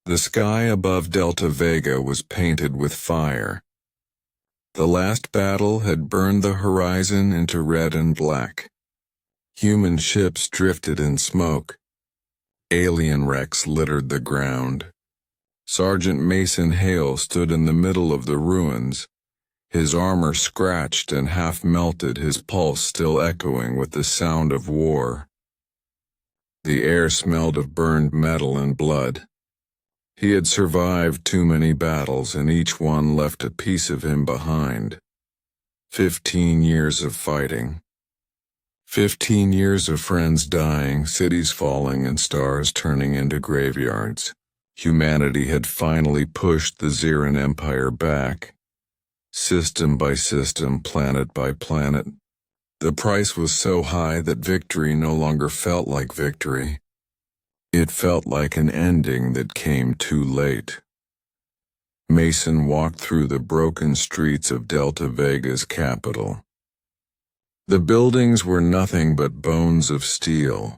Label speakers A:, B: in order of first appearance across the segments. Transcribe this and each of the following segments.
A: The sky above Delta Vega was painted with fire. The last battle had burned the horizon into red and black. Human ships drifted in smoke. Alien wrecks littered the ground. Sergeant Mason Hale stood in the middle of the ruins, his armor scratched and half melted, his pulse still echoing with the sound of war. The air smelled of burned metal and blood. He had survived too many battles, and each one left a piece of him behind. 15 years of fighting. 15 years of friends dying, cities falling, and stars turning into graveyards. Humanity had finally pushed the Xeran Empire back. System by system, planet by planet. The price was so high that victory no longer felt like victory. It felt like an ending that came too late. Mason walked through the broken streets of Delta Vega's capital. The buildings were nothing but bones of steel.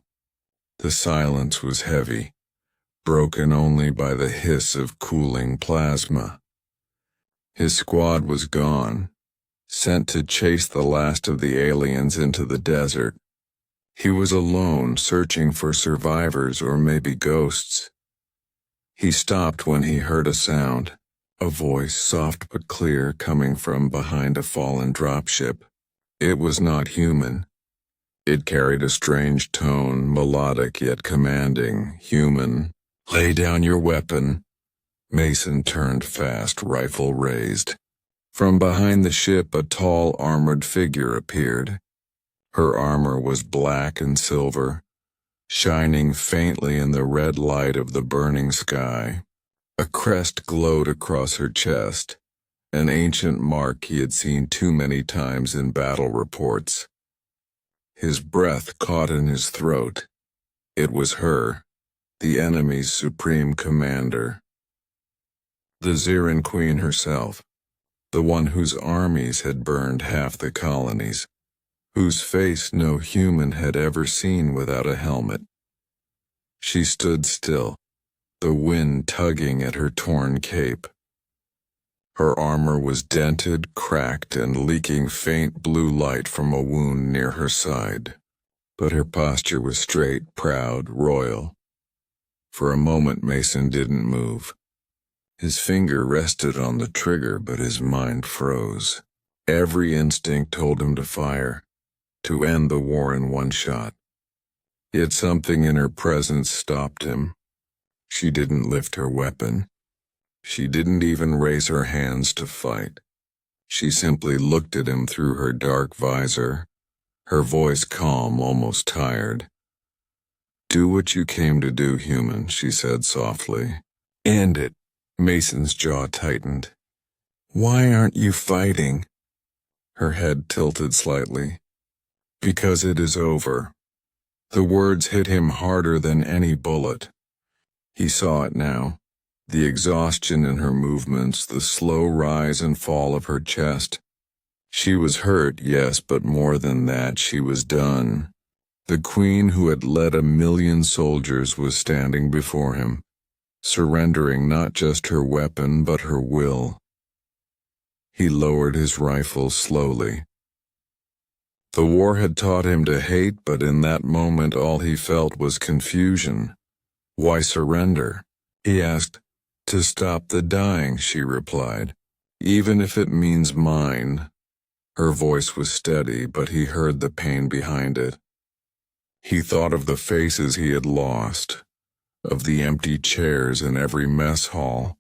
A: The silence was heavy, broken only by the hiss of cooling plasma. His squad was gone, sent to chase the last of the aliens into the desert. He was alone, searching for survivors or maybe ghosts. He stopped when he heard a sound, a voice, soft but clear, coming from behind a fallen dropship. It was not human. It carried a strange tone, melodic yet commanding. Human. "Lay down your weapon." Mason turned fast, rifle raised. From behind the ship, a tall, armored figure appeared. Her armor was black and silver, shining faintly in the red light of the burning sky. A crest glowed across her chest, an ancient mark he had seen too many times in battle reports. His breath caught in his throat. It was her, the enemy's supreme commander. The Xeran Queen herself, the one whose armies had burned half the colonies, whose face no human had ever seen without a helmet. She stood still, the wind tugging at her torn cape. Her armor was dented, cracked, and leaking faint blue light from a wound near her side. But her posture was straight, proud, royal. For a moment Mason didn't move. His finger rested on the trigger, but his mind froze. Every instinct told him to fire, to end the war in one shot. Yet something in her presence stopped him. She didn't lift her weapon. She didn't even raise her hands to fight. She simply looked at him through her dark visor, her voice calm, almost tired. "Do what you came to do, human," she said softly. "End it." Mason's jaw tightened. "Why aren't you fighting?" Her head tilted slightly. "Because it is over." The words hit him harder than any bullet. He saw it now. The exhaustion in her movements, the slow rise and fall of her chest. She was hurt, yes, but more than that, she was done. The queen who had led 1,000,000 soldiers was standing before him, surrendering not just her weapon but her will. He lowered his rifle slowly. The war had taught him to hate, but in that moment all he felt was confusion. "Why surrender?" he asked. "To stop the dying," she replied. "Even if it means mine." Her voice was steady, but he heard the pain behind it. He thought of the faces he had lost, of the empty chairs in every mess hall,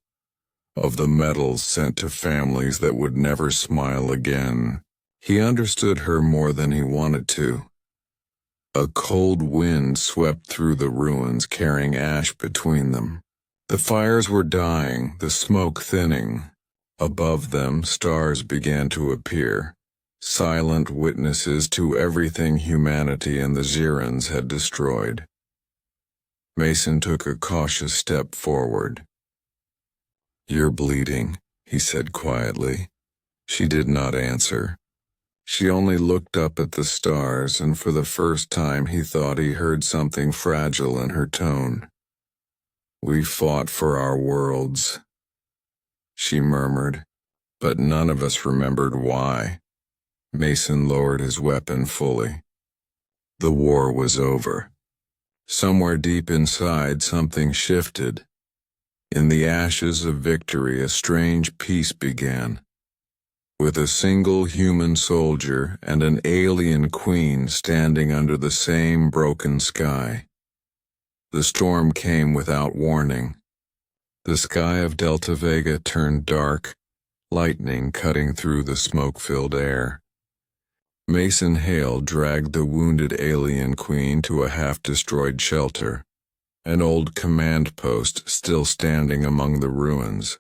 A: of the medals sent to families that would never smile again. He understood her more than he wanted to. A cold wind swept through the ruins, carrying ash between them. The fires were dying, the smoke thinning. Above them, stars began to appear, silent witnesses to everything humanity and the Xerans had destroyed. Mason took a cautious step forward. "You're bleeding," he said quietly. She did not answer. She only looked up at the stars, and for the first time he thought he heard something fragile in her tone. We fought for our worlds, she murmured, but none of us remembered why. Mason lowered his weapon fully. The war was over. Somewhere deep inside, something shifted. In the ashes of victory, a strange peace began. With a single human soldier and an alien queen standing under the same broken sky. The storm came without warning. The sky of Delta Vega turned dark, lightning cutting through the smoke-filled air. Mason Hale dragged the wounded alien queen to a half-destroyed shelter, an old command post still standing among the ruins.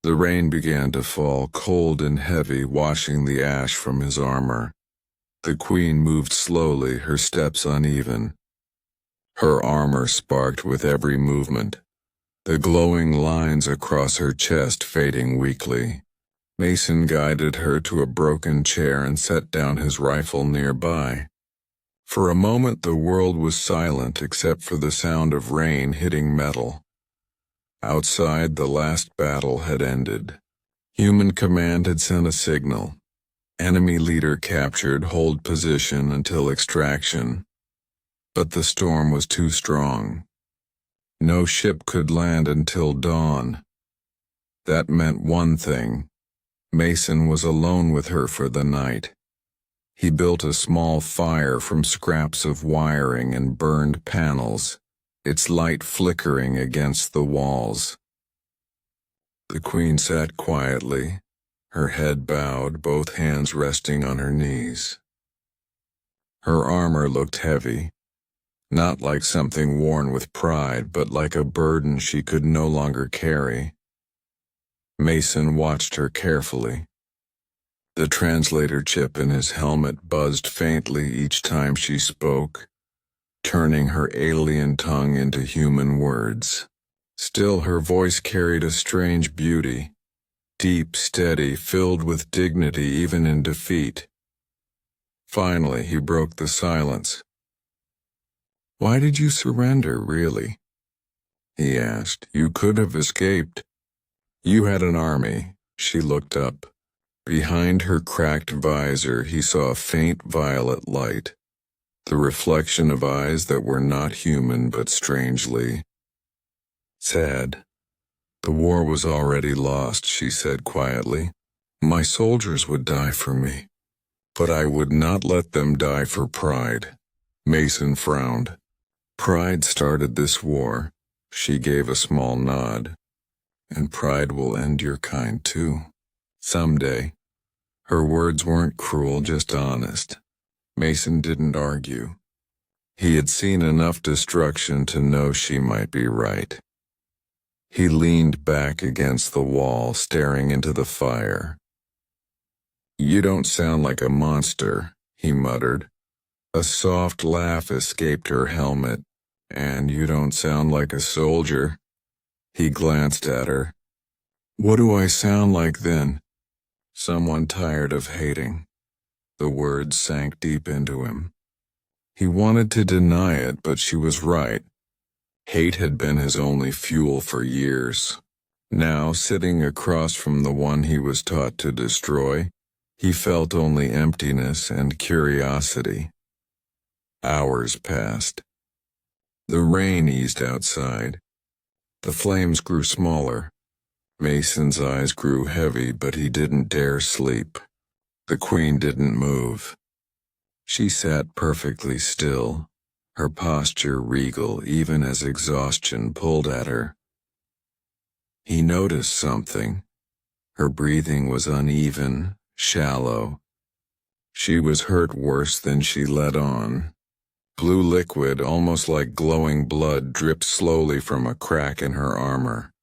A: The rain began to fall, cold and heavy, washing the ash from his armor. The queen moved slowly, her steps uneven. Her armor sparked with every movement, the glowing lines across her chest fading weakly. Mason guided her to a broken chair and set down his rifle nearby. For a moment the world was silent except for the sound of rain hitting metal. Outside, the last battle had ended. Human command had sent a signal. Enemy leader captured, hold position until extraction. But the storm was too strong. No ship could land until dawn. That meant one thing. Mason was alone with her for the night. He built a small fire from scraps of wiring and burned panels, its light flickering against the walls. The queen sat quietly, her head bowed, both hands resting on her knees. Her armor looked heavy, not like something worn with pride, but like a burden she could no longer carry. Mason watched her carefully. The translator chip in his helmet buzzed faintly each time she spoke, turning her alien tongue into human words. Still, her voice carried a strange beauty, deep, steady, filled with dignity even in defeat. Finally, he broke the silence. "Why did you surrender, really?" he asked. "You could have escaped. You had an army." She looked up. Behind her cracked visor, he saw a faint violet light, the reflection of eyes that were not human but strangely sad. "The war was already lost," she said quietly. "My soldiers would die for me, but I would not let them die for pride." Mason frowned. "Pride started this war." She gave a small nod. "And pride will end your kind too. Someday." Her words weren't cruel, just honest. Mason didn't argue. He had seen enough destruction to know she might be right. He leaned back against the wall, staring into the fire. "You don't sound like a monster," he muttered. A soft laugh escaped her helmet. "And you don't sound like a soldier." He glanced at her. "What do I sound like then?" "Someone tired of hating." The words sank deep into him. He wanted to deny it, but she was right. Hate had been his only fuel for years. Now, sitting across from the one he was taught to destroy, he felt only emptiness and curiosity. Hours passed. The rain eased outside. The flames grew smaller. Mason's eyes grew heavy, but he didn't dare sleep. The queen didn't move. She sat perfectly still, her posture regal even as exhaustion pulled at her. He noticed something. Her breathing was uneven, shallow. She was hurt worse than she let on. Blue liquid, almost like glowing blood, dripped slowly from a crack in her armor.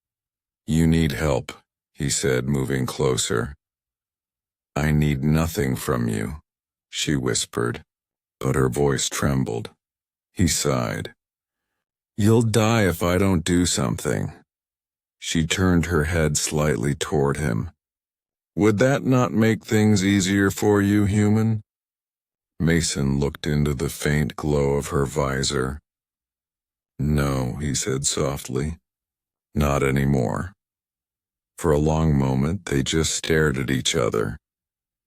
A: "You need help," he said, moving closer. "I need nothing from you," she whispered, but her voice trembled. He sighed. "You'll die if I don't do something." She turned her head slightly toward him. "Would that not make things easier for you, human?" Mason looked into the faint glow of her visor. No, he said softly. Not anymore. For a long moment, they just stared at each other.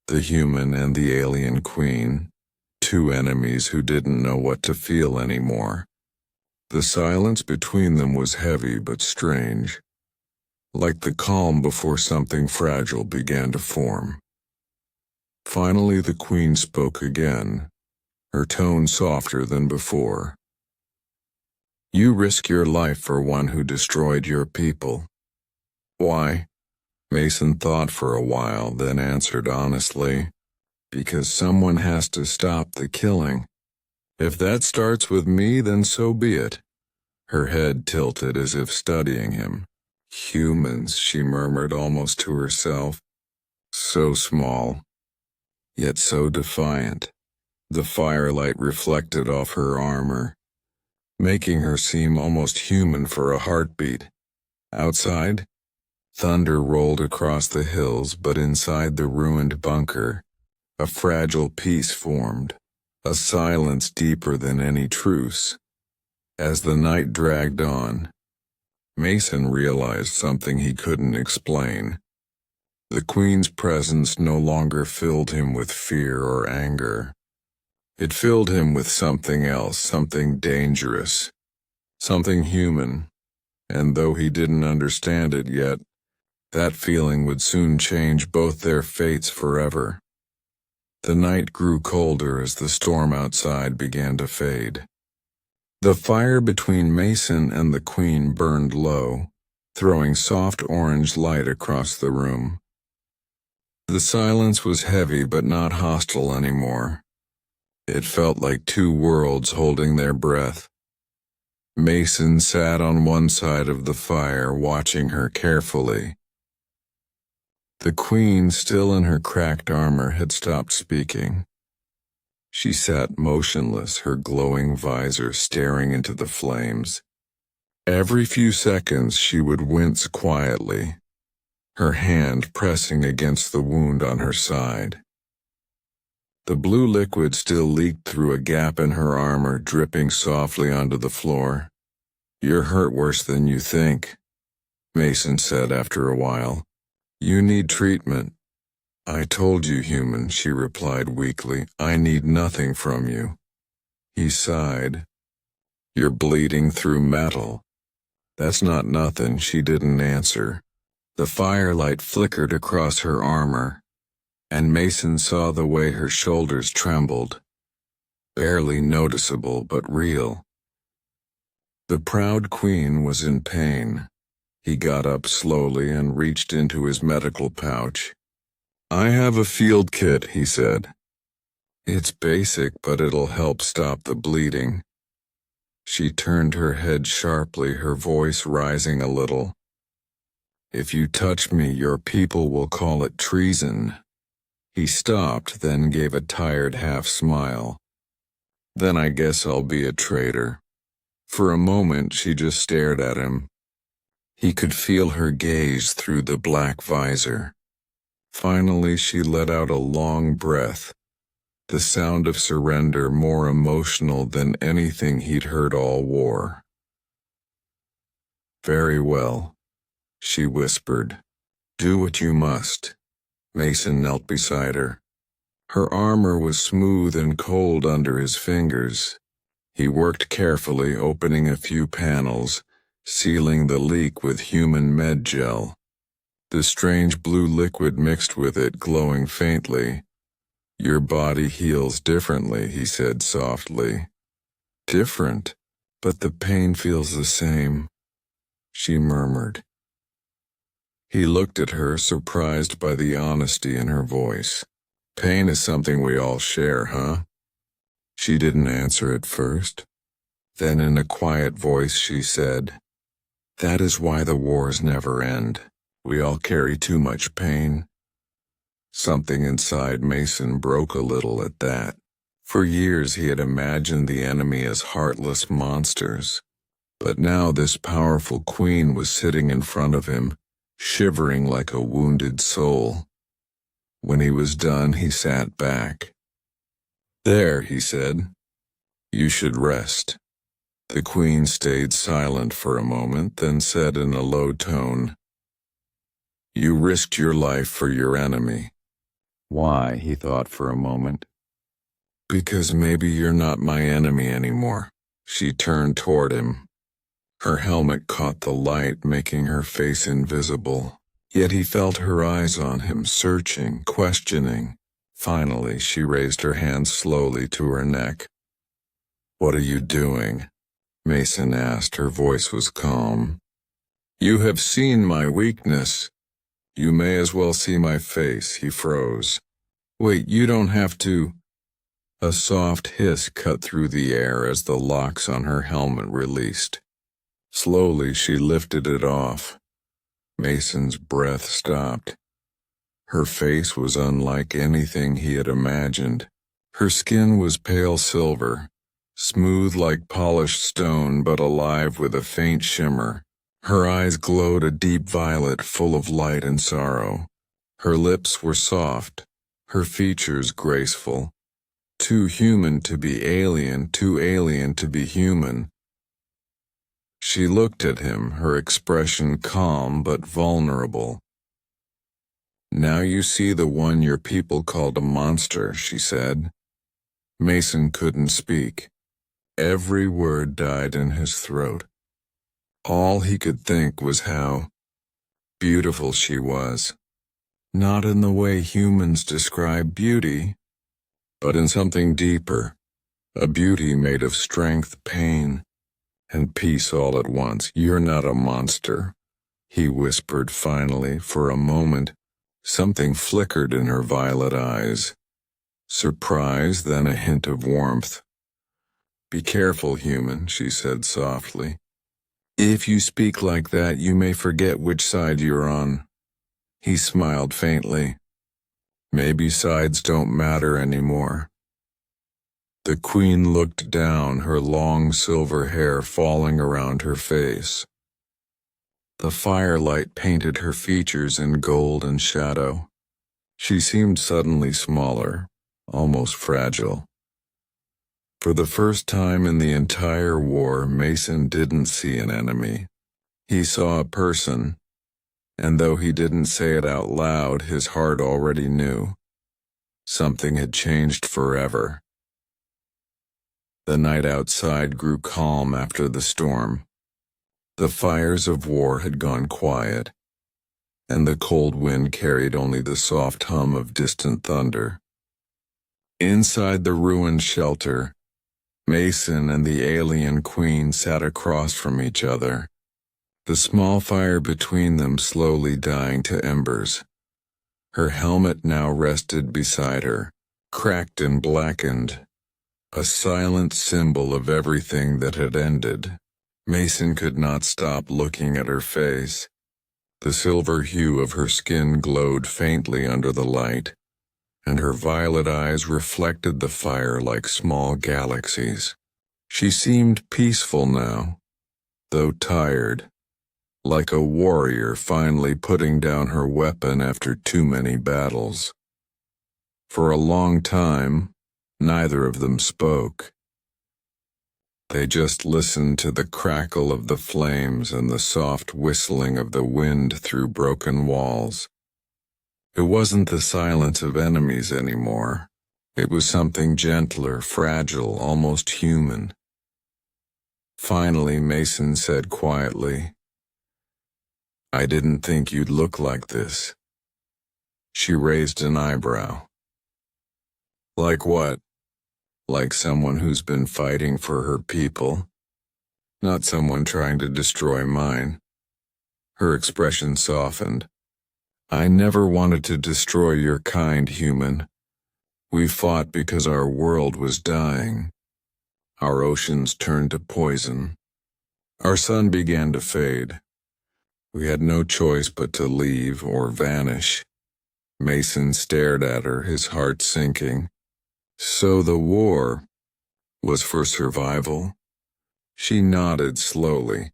A: The human and the alien queen, two enemies who didn't know what to feel anymore. The silence between them was heavy but strange, like the calm before something fragile began to form. Finally, the queen spoke again, her tone softer than before. You risk your life for one who destroyed your people. Why? Mason thought for a while, then answered honestly, because someone has to stop the killing. If that starts with me, then so be it. Her head tilted as if studying him. Humans, she murmured almost to herself. So small, yet so defiant. The firelight reflected off her armor, making her seem almost human for a heartbeat. Outside, thunder rolled across the hills, but inside the ruined bunker, a fragile peace formed, a silence deeper than any truce. As the night dragged on, Mason realized something he couldn't explain. The Queen's presence no longer filled him with fear or anger. It filled him with something else, something dangerous, something human, and though he didn't understand it yet, that feeling would soon change both their fates forever. The night grew colder as the storm outside began to fade. The fire between Mason and the Queen burned low, throwing soft orange light across the room. The silence was heavy but not hostile anymore. It felt like two worlds holding their breath. Mason sat on one side of the fire, watching her carefully. The Queen, still in her cracked armor, had stopped speaking. She sat motionless, her glowing visor staring into the flames. Every few seconds she would wince quietly, her hand pressing against the wound on her side. The blue liquid still leaked through a gap in her armor, dripping softly onto the floor. "You're hurt worse than you think," Mason said after a while. "You need treatment." "I told you, human," she replied weakly. "I need nothing from you." He sighed. "You're bleeding through metal." "That's not nothing," she didn't answer. The firelight flickered across her armor, and Mason saw the way her shoulders trembled. Barely noticeable, but real. The proud Queen was in pain. He got up slowly and reached into his medical pouch. "I have a field kit," he said. "It's basic, but it'll help stop the bleeding." She turned her head sharply, her voice rising a little. "If you touch me, your people will call it treason." He stopped, then gave a tired half-smile. "Then I guess I'll be a traitor." For a moment she just stared at him. He could feel her gaze through the black visor. Finally she let out a long breath, the sound of surrender more emotional than anything he'd heard all war. "Very well," she whispered. "Do what you must." Mason knelt beside her. Her armor was smooth and cold under his fingers. He worked carefully, opening a few panels, sealing the leak with human med gel. The strange blue liquid mixed with it, glowing faintly. "Your body heals differently," he said softly. "Different, but the pain feels the same," she murmured. He looked at her, surprised by the honesty in her voice. "Pain is something we all share, huh?" She didn't answer at first. Then in a quiet voice she said, "That is why the wars never end. We all carry too much pain." Something inside Mason broke a little at that. For years he had imagined the enemy as heartless monsters. But now this powerful queen was sitting in front of him, shivering like a wounded soul. When he was done, he sat back. "There," he said. "You should rest." The Queen stayed silent for a moment, then said in a low tone, "You risked your life for your enemy."
B: Why? He thought for a moment.
A: "Because maybe you're not my enemy anymore." She turned toward him. Her helmet caught the light, making her face invisible. Yet he felt her eyes on him, searching, questioning. Finally, she raised her hand slowly to her neck. "What are you doing?" Mason asked. Her voice was calm. "You have seen my weakness. You may as well see my face." He froze. "Wait, you don't have to." A soft hiss cut through the air as the locks on her helmet released. Slowly, she lifted it off. Mason's breath stopped. Her face was unlike anything he had imagined. Her skin was pale silver, smooth like polished stone but alive with a faint shimmer. Her eyes glowed a deep violet full of light and sorrow. Her lips were soft, her features graceful. Too human to be alien, too alien to be human. She looked at him, her expression calm but vulnerable. "Now you see the one your people called a monster," she said. Mason couldn't speak. Every word died in his throat. All he could think was how beautiful she was. Not in the way humans describe beauty, but in something deeper, a beauty made of strength, pain, and peace all at once. "You're not a monster," he whispered finally. For a moment, something flickered in her violet eyes. Surprise, then a hint of warmth. "Be careful, human," she said softly. "If you speak like that, you may forget which side you're on." He smiled faintly. "Maybe sides don't matter anymore." The Queen looked down, her long silver hair falling around her face. The firelight painted her features in gold and shadow. She seemed suddenly smaller, almost fragile. For the first time in the entire war, Mason didn't see an enemy. He saw a person, and though he didn't say it out loud, his heart already knew. Something had changed forever. The night outside grew calm after the storm. The fires of war had gone quiet, and the cold wind carried only the soft hum of distant thunder. Inside the ruined shelter, Mason and the alien Queen sat across from each other, the small fire between them slowly dying to embers. Her helmet now rested beside her, cracked and blackened, a silent symbol of everything that had ended. Mason could not stop looking at her face. The silver hue of her skin glowed faintly under the light, and her violet eyes reflected the fire like small galaxies. She seemed peaceful now, though tired, like a warrior finally putting down her weapon after too many battles. For a long time, neither of them spoke. They just listened to the crackle of the flames and the soft whistling of the wind through broken walls. It wasn't the silence of enemies anymore. It was something gentler, fragile, almost human. Finally, Mason said quietly, "I didn't think you'd look like this." She raised an eyebrow. "Like what?" "Like someone who's been fighting for her people, not someone trying to destroy mine." Her expression softened. "I never wanted to destroy your kind, human. We fought because our world was dying. Our oceans turned to poison. Our sun began to fade. We had no choice but to leave or vanish." Mason stared at her, his heart sinking. "So the war was for survival?" She nodded slowly.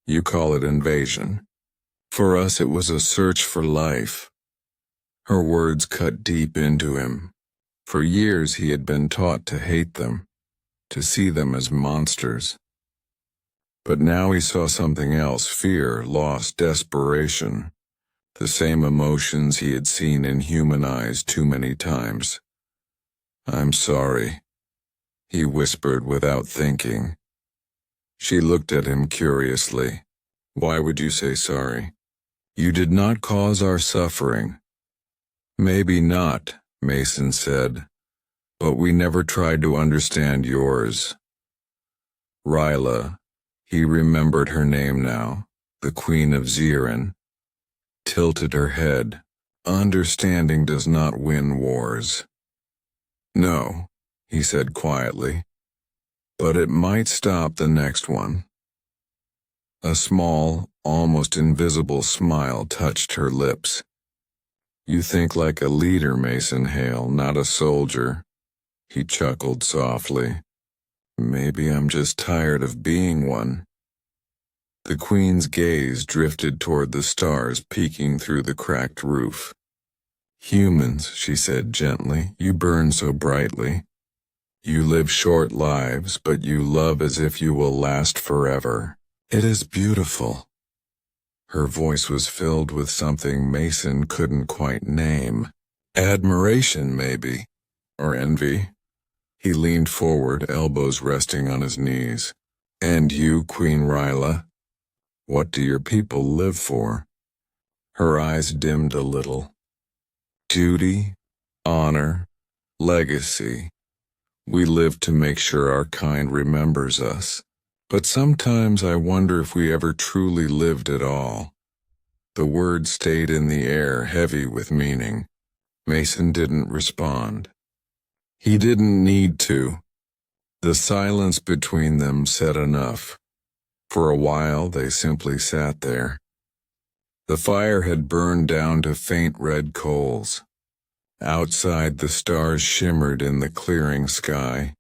A: "You call it invasion. For us it was a search for life." Her words cut deep into him. For years he had been taught to hate them, to see them as monsters. But now he saw something else: fear, loss, desperation. The same emotions he had seen in human eyes too many times. "I'm sorry," he whispered without thinking. She looked at him curiously. "Why would you say sorry? You did not cause our suffering." "Maybe not," Mason said, "but we never tried to understand yours." Ryla, he remembered her name now, the Queen of Zirin, tilted her head. "Understanding does not win wars." "No," he said quietly, "but it might stop the next one." A small, almost invisible smile touched her lips. "You think like a leader, Mason Hale, not a soldier." He chuckled softly. "Maybe I'm just tired of being one." The Queen's gaze drifted toward the stars peeking through the cracked roof. "Humans," she said gently, "you burn so brightly. You live short lives, but you love as if you will last forever. It is beautiful." Her voice was filled with something Mason couldn't quite name. Admiration, maybe, or envy. He leaned forward, elbows resting on his knees. "And you, Queen Ryla, what do your people live for?" Her eyes dimmed a little. "Duty, honor, legacy. We live to make sure our kind remembers us. But sometimes I wonder if we ever truly lived at all." The words stayed in the air, heavy with meaning. Mason didn't respond. He didn't need to. The silence between them said enough. For a while they simply sat there. The fire had burned down to faint red coals. Outside, the stars shimmered in the clearing sky.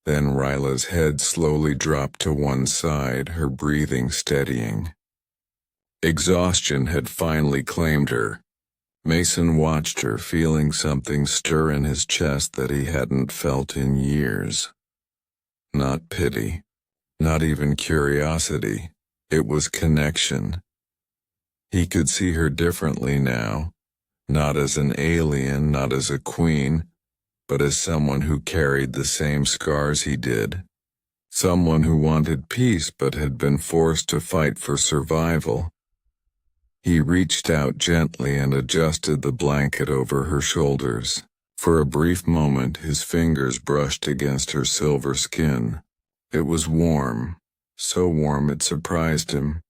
A: Then Ryla's head slowly dropped to one side, her breathing steadying. Exhaustion had finally claimed her. Mason watched her, feeling something stir in his chest that he hadn't felt in years. Not pity, not even curiosity. It was connection. He could see her differently now, not as an alien, not as a queen, but as someone who carried the same scars he did. Someone who wanted peace but had been forced to fight for survival. He reached out gently and adjusted the blanket over her shoulders. For a brief moment his fingers brushed against her silver skin. It was warm, so warm it surprised him.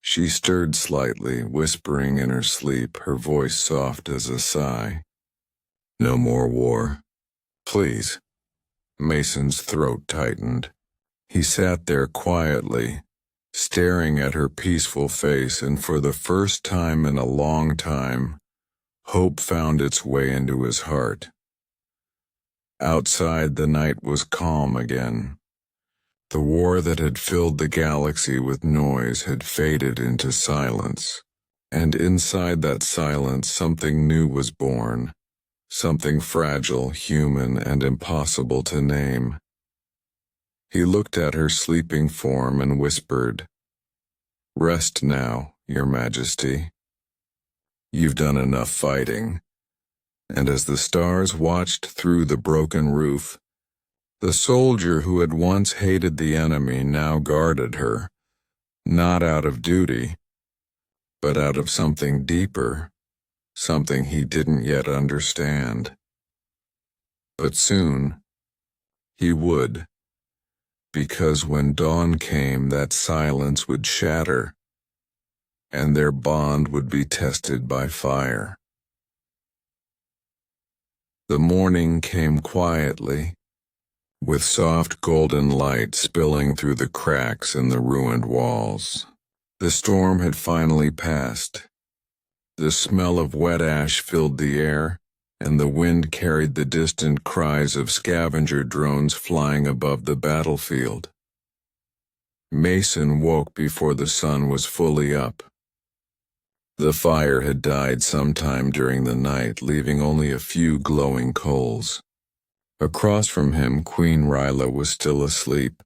A: She stirred slightly, whispering in her sleep, her voice soft as a sigh. "No more war. Please." Mason's throat tightened. He sat there quietly, staring at her peaceful face, and for the first time in a long time, hope found its way into his heart. Outside, the night was calm again. The war that had filled the galaxy with noise had faded into silence. And inside that silence, something new was born. Something fragile, human, and impossible to name. He looked at her sleeping form and whispered, "Rest now, Your Majesty. You've done enough fighting." And as the stars watched through the broken roof, the soldier who had once hated the enemy now guarded her, not out of duty, but out of something deeper, something he didn't yet understand. But soon, he would, because when dawn came, that silence would shatter, and their bond would be tested by fire. The morning came quietly, with soft golden light spilling through the cracks in the ruined walls. The storm had finally passed. The smell of wet ash filled the air, and the wind carried the distant cries of scavenger drones flying above the battlefield. Mason woke before the sun was fully up. The fire had died sometime during the night, leaving only a few glowing coals. Across from him, Queen Ryla was still asleep,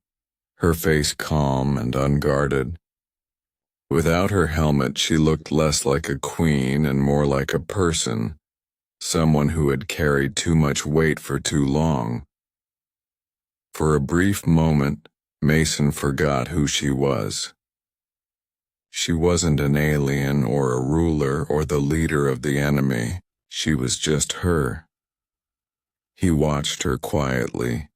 A: her face calm and unguarded. Without her helmet, she looked less like a queen and more like a person, someone who had carried too much weight for too long. For a brief moment, Mason forgot who she was. She wasn't an alien or a ruler or the leader of the enemy. She was just her. He watched her quietly,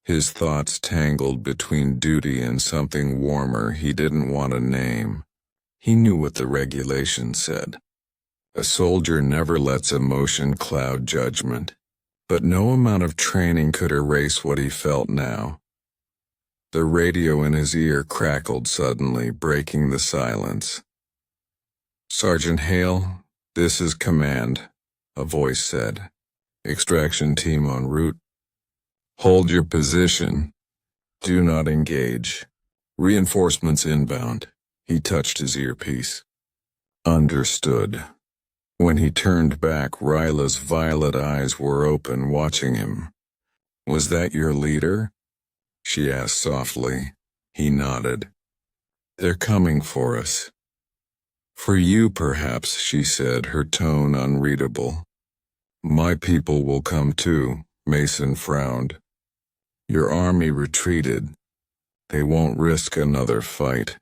A: his thoughts tangled between duty and something warmer he didn't want to name. He knew what the regulations said. A soldier never lets emotion cloud judgment, but no amount of training could erase what he felt now. The radio in his ear crackled suddenly, breaking the silence. "Sergeant Hale, this is command," a voice said. "Extraction team en route. Hold your position. Do not engage. Reinforcements inbound." He touched his earpiece. Understood. When he turned back, Ryla's violet eyes were open, watching him. "Was that your leader?" she asked softly. He nodded. "They're coming for us." "For you, perhaps," she said, her tone unreadable. "My people will come too," Mason frowned. "Your army retreated. They won't risk another fight."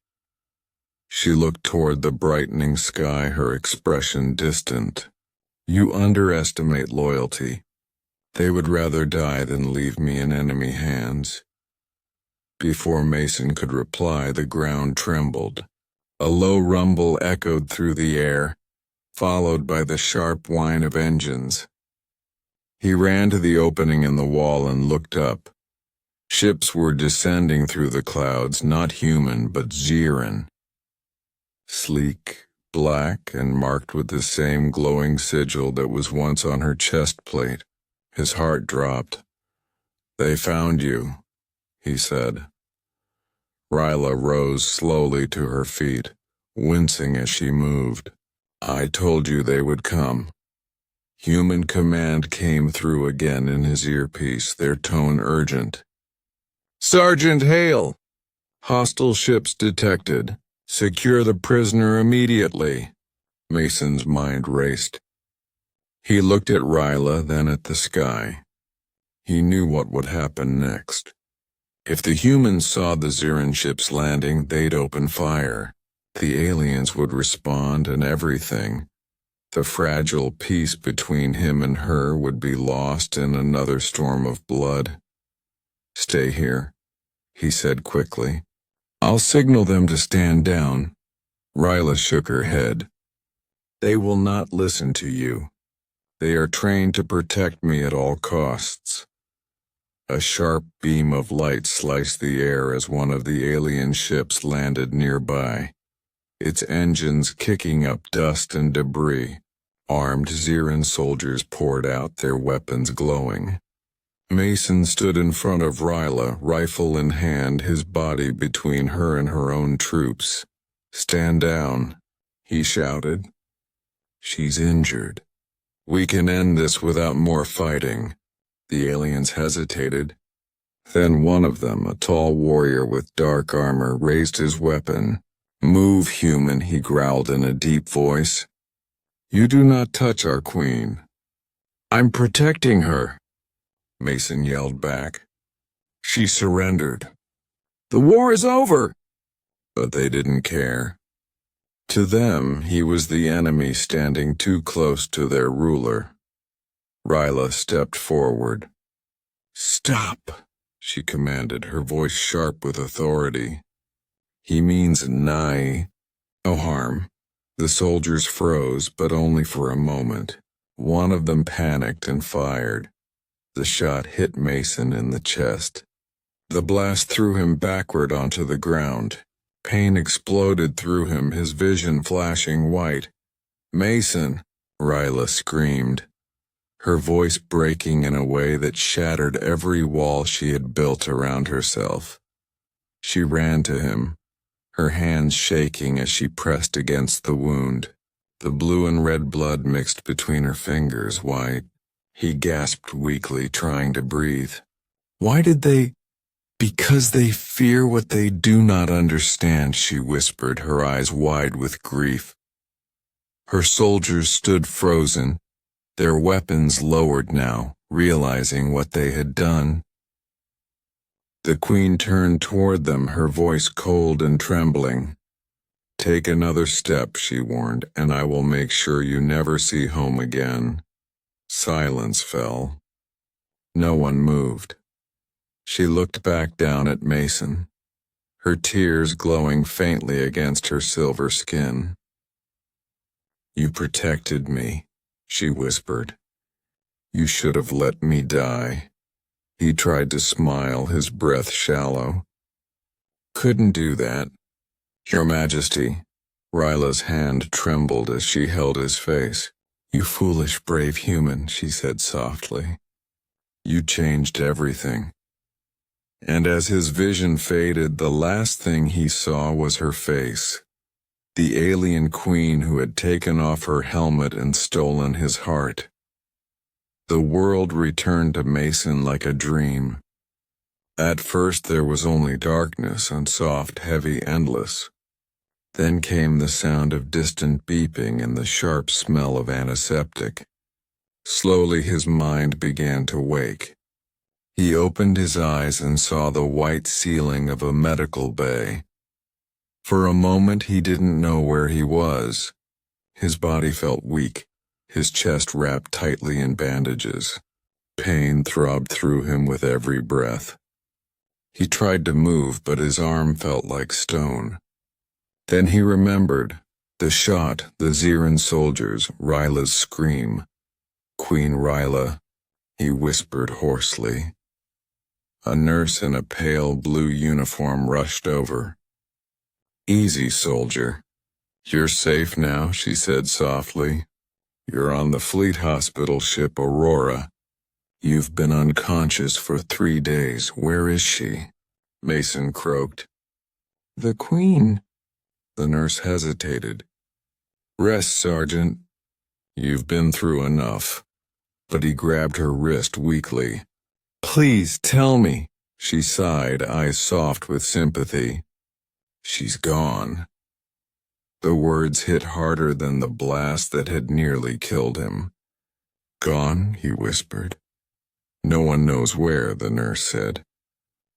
A: She looked toward the brightening sky, her expression distant. "You underestimate loyalty. They would rather die than leave me in enemy hands." Before Mason could reply, the ground trembled. A low rumble echoed through the air, followed by the sharp whine of engines. He ran to the opening in the wall and looked up. Ships were descending through the clouds, not human, but Xiran. Sleek, black, and marked with the same glowing sigil that was once on her chest plate. His heart dropped. "They found you," he said. Ryla rose slowly to her feet, wincing as she moved. "I told you they would come." Human command came through again in his earpiece, their tone urgent. "Sergeant Hale! Hostile ships detected. Secure the prisoner immediately." Mason's mind raced. He looked at Ryla, then at the sky. He knew what would happen next. If the humans saw the Xiran ships landing, they'd open fire. The aliens would respond, and everything, the fragile peace between him and her, would be lost in another storm of blood. "Stay here," he said quickly. "I'll signal them to stand down." Ryla shook her head. "They will not listen to you. They are trained to protect me at all costs." A sharp beam of light sliced the air as one of the alien ships landed nearby, its engines kicking up dust and debris. Armed Xiran soldiers poured out, their weapons glowing. Mason stood in front of Ryla, rifle in hand, his body between her and her own troops. "Stand down," he shouted. "She's injured. We can end this without more fighting." The aliens hesitated. Then one of them, a tall warrior with dark armor, raised his weapon. "Move, human," he growled in a deep voice. "You do not touch our queen." "I'm protecting her," Mason yelled back. "She surrendered. The war is over." But they didn't care. To them, he was the enemy standing too close to their ruler. Ryla stepped forward. "Stop," she commanded, her voice sharp with authority. "He means nigh. No harm." The soldiers froze, but only for a moment. One of them panicked and fired. The shot hit Mason in the chest. The blast threw him backward onto the ground. Pain exploded through him, his vision flashing white. "Mason!" Ryla screamed, her voice breaking in a way that shattered every wall she had built around herself. She ran to him, her hands shaking as she pressed against the wound. The blue and red blood mixed between her fingers, white. He gasped weakly, trying to breathe. "Why did they—" Because they fear what they do not understand, she whispered, her eyes wide with grief. Her soldiers stood frozen, their weapons lowered now, realizing what they had done. The queen turned toward them, her voice cold and trembling. Take another step, she warned, and I will make sure you never see home again. Silence fell. No one moved. She looked back down at Mason, her tears glowing faintly against her silver skin. You protected me, she whispered. You should have let me die. He tried to smile, his breath shallow. Couldn't do that. Your Majesty. Ryla's hand trembled as she held his face. You foolish, brave human, she said softly. You changed everything. And as his vision faded, the last thing he saw was her face. The alien queen who had taken off her helmet and stolen his heart. The world returned to Mason like a dream. At first there was only darkness and soft, heavy, endless. Then came the sound of distant beeping and the sharp smell of antiseptic. Slowly his mind began to wake. He opened his eyes and saw the white ceiling of a medical bay. For a moment he didn't know where he was. His body felt weak, his chest wrapped tightly in bandages. Pain throbbed through him with every breath. He tried to move, but his arm felt like stone. Then he remembered. The shot, the Xiran soldiers, Ryla's scream. Queen Ryla, he whispered hoarsely. A nurse in a pale blue uniform rushed over. Easy, soldier. You're safe now, she said softly. You're on the fleet hospital ship Aurora. You've been unconscious for 3 days. Where is she? Mason croaked. The Queen. The nurse hesitated. Rest, Sergeant. You've been through enough. But he grabbed her wrist weakly. Please tell me, she sighed, eyes soft with sympathy. She's gone. The words hit harder than the blast that had nearly killed him. Gone, he whispered. No one knows where, the nurse said.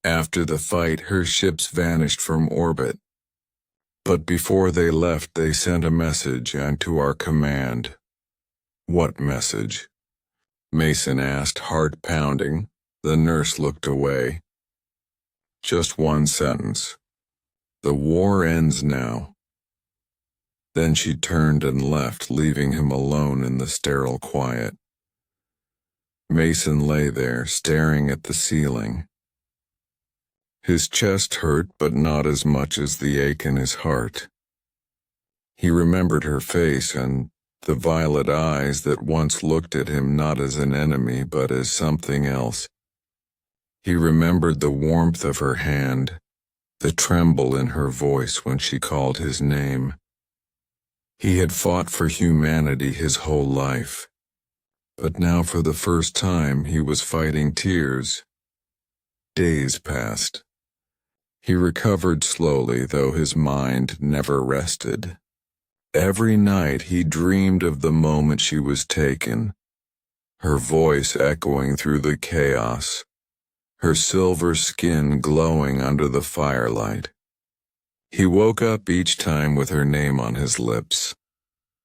A: After the fight, her ships vanished from orbit. But before they left, they sent a message and to our command. What message? Mason asked, heart pounding. The nurse looked away. Just one sentence. The war ends now. Then she turned and left, leaving him alone in the sterile quiet. Mason lay there, staring at the ceiling. His chest hurt, but not as much as the ache in his heart. He remembered her face and the violet eyes that once looked at him not as an enemy, but as something else. He remembered the warmth of her hand, the tremble in her voice when she called his name. He had fought for humanity his whole life. But now for the first time he was fighting tears. Days passed. He recovered slowly, though his mind never rested. Every night he dreamed of the moment she was taken, her voice echoing through the chaos, her silver skin glowing under the firelight. He woke up each time with her name on his lips.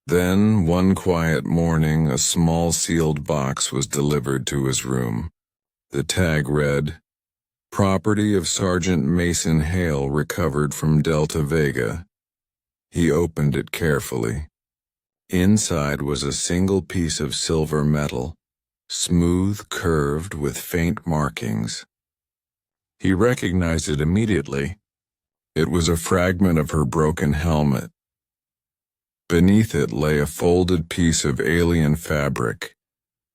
A: Then, one quiet morning, a small sealed box was delivered to his room. The tag read, Property of Sergeant Mason Hale recovered from Delta Vega. He opened it carefully. Inside was a single piece of silver metal, smooth, curved, with faint markings. He recognized it immediately. It was a fragment of her broken helmet. Beneath it lay a folded piece of alien fabric,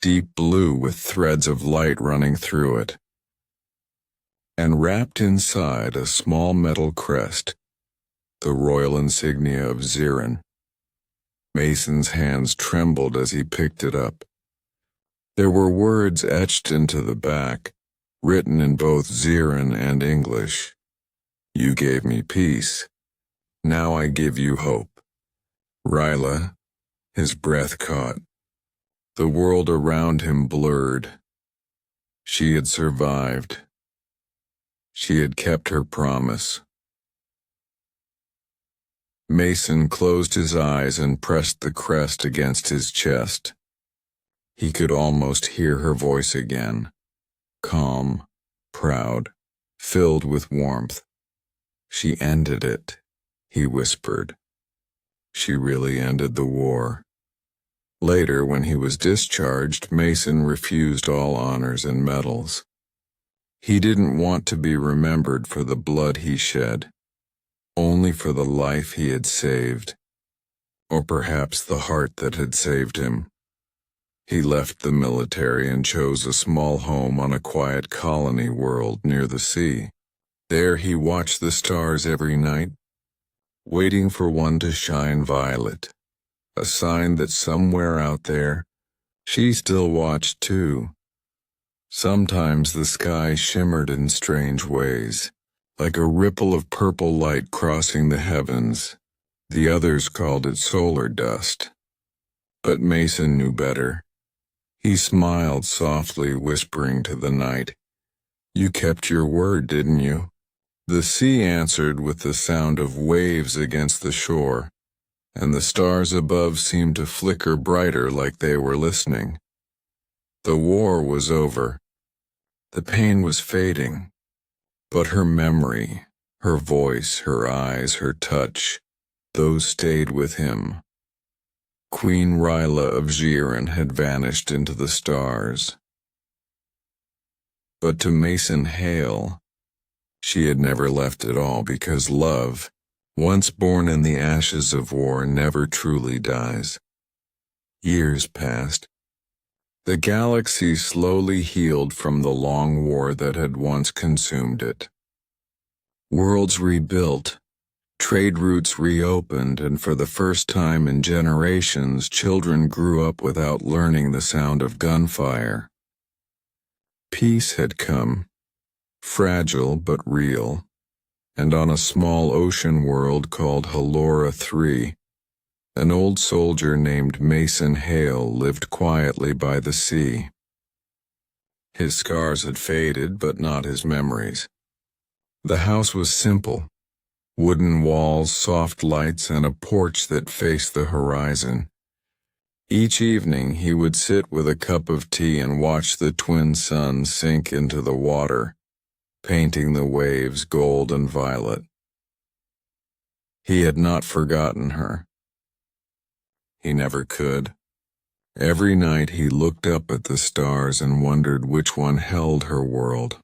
A: deep blue with threads of light running through it. And wrapped inside a small metal crest, the royal insignia of Xiran. Mason's hands trembled as he picked it up. There were words etched into the back, written in both Zyran and English. You gave me peace. Now I give you hope. Ryla, his breath caught. The world around him blurred. She had survived. She had kept her promise. Mason closed his eyes and pressed the crest against his chest. He could almost hear her voice again, calm, proud, filled with warmth. She ended it, he whispered. She really ended the war. Later, when he was discharged, Mason refused all honors and medals. He didn't want to be remembered for the blood he shed, only for the life he had saved, or perhaps the heart that had saved him. He left the military and chose a small home on a quiet colony world near the sea. There he watched the stars every night, waiting for one to shine violet, a sign that somewhere out there, she still watched too. Sometimes the sky shimmered in strange ways, like a ripple of purple light crossing the heavens. The others called it solar dust. But Mason knew better. He smiled softly, whispering to the night, "You kept your word, didn't you?" The sea answered with the sound of waves against the shore, and the stars above seemed to flicker brighter like they were listening. The war was over. The pain was fading, but her memory, her voice, her eyes, her touch, those stayed with him. Queen Ryla of Zyran had vanished into the stars. But to Mason Hale, she had never left at all, because love, once born in the ashes of war, never truly dies. Years passed. The galaxy slowly healed from the long war that had once consumed it. Worlds rebuilt, trade routes reopened, and for the first time in generations, children grew up without learning the sound of gunfire. Peace had come, fragile but real, and on a small ocean world called Halora 3, an old soldier named Mason Hale lived quietly by the sea. His scars had faded, but not his memories. The house was simple: wooden walls, soft lights, and a porch that faced the horizon. Each evening he would sit with a cup of tea and watch the twin suns sink into the water, painting the waves gold and violet. He had not forgotten her. He never could. Every night he looked up at the stars and wondered which one held her world.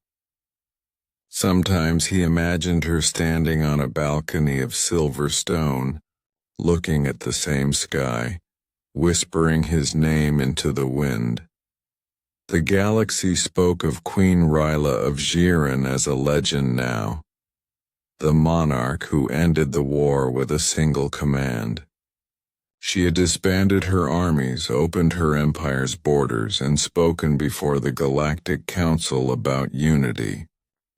A: Sometimes he imagined her standing on a balcony of silver stone, looking at the same sky, whispering his name into the wind. The galaxy spoke of Queen Ryla of Zyran as a legend now, the monarch who ended the war with a single command. She had disbanded her armies, opened her empire's borders, and spoken before the Galactic Council about unity.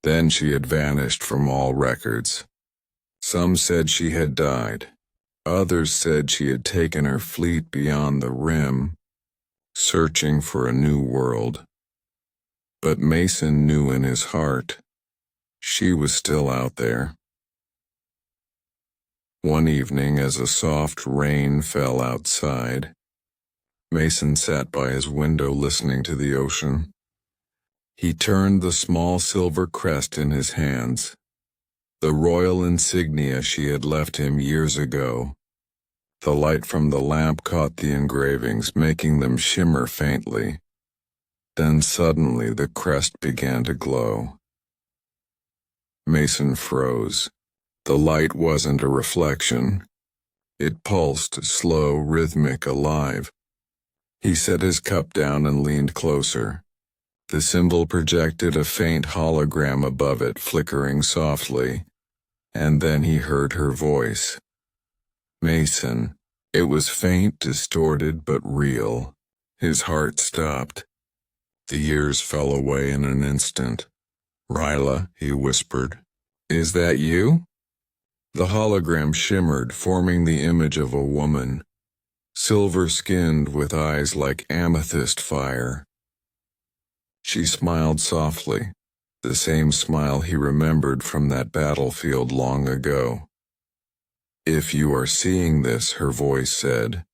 A: Then she had vanished from all records. Some said she had died. Others said she had taken her fleet beyond the rim, searching for a new world. But Mason knew in his heart, she was still out there. One evening, as a soft rain fell outside, Mason sat by his window listening to the ocean. He turned the small silver crest in his hands, the royal insignia she had left him years ago. The light from the lamp caught the engravings, making them shimmer faintly. Then suddenly the crest began to glow. Mason froze. The light wasn't a reflection. It pulsed, slow, rhythmic, alive. He set his cup down and leaned closer. The symbol projected a faint hologram above it, flickering softly. And then he heard her voice. Mason. It was faint, distorted, but real. His heart stopped. The years fell away in an instant. Ryla, he whispered. Is that you? The hologram shimmered, forming the image of a woman, silver-skinned with eyes like amethyst fire. She smiled softly, the same smile he remembered from that battlefield long ago. If you are seeing this, her voice said,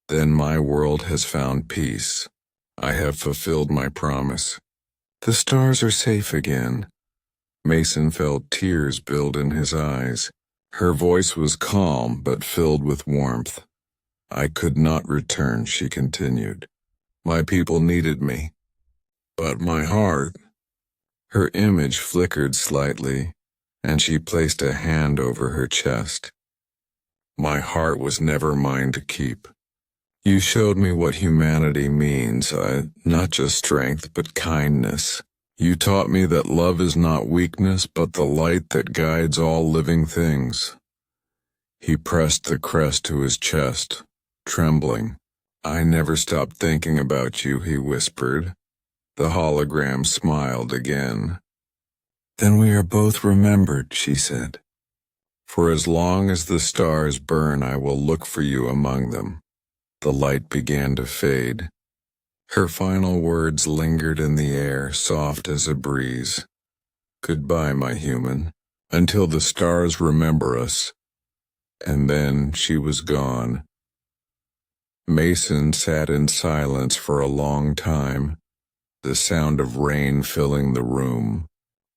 A: then my world has found peace. I have fulfilled my promise. The stars are safe again. Mason felt tears build in his eyes. Her voice was calm but filled with warmth. I could not return, she continued. My people needed me. But my heart... Her image flickered slightly, and she placed a hand over her chest. My heart was never mine to keep. You showed me what humanity means, not just strength, but kindness. You taught me that love is not weakness, but the light that guides all living things. He pressed the crest to his chest, trembling. I never stopped thinking about you, he whispered. The hologram smiled again. Then we are both remembered, she said. For as long as the stars burn, I will look for you among them. The light began to fade. Her final words lingered in the air, soft as a breeze. Goodbye, my human, until the stars remember us. And then she was gone. Mason sat in silence for a long time, the sound of rain filling the room.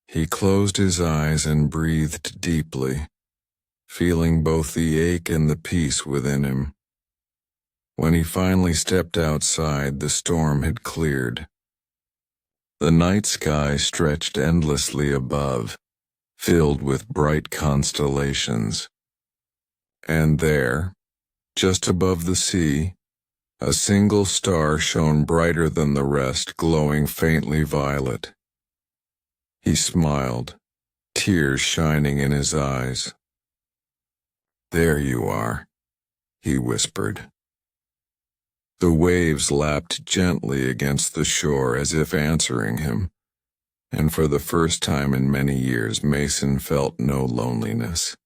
A: He closed his eyes and breathed deeply, feeling both the ache and the peace within him. When he finally stepped outside, the storm had cleared. The night sky stretched endlessly above, filled with bright constellations. And there, just above the sea, a single star shone brighter than the rest, glowing faintly violet. He smiled, tears shining in his eyes. There you are, he whispered. The waves lapped gently against the shore as if answering him, and for the first time in many years Mason felt no loneliness.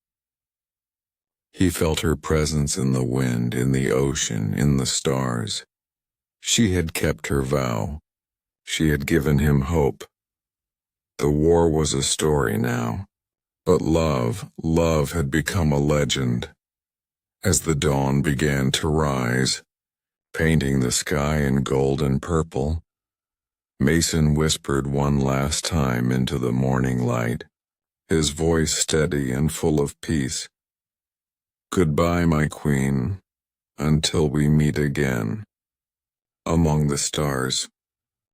A: He felt her presence in the wind, in the ocean, in the stars. She had kept her vow. She had given him hope. The war was a story now, but love had become a legend. As the dawn began to rise, painting the sky in gold and purple, Mason whispered one last time into the morning light, his voice steady and full of peace. Goodbye, my queen, until we meet again, among the stars.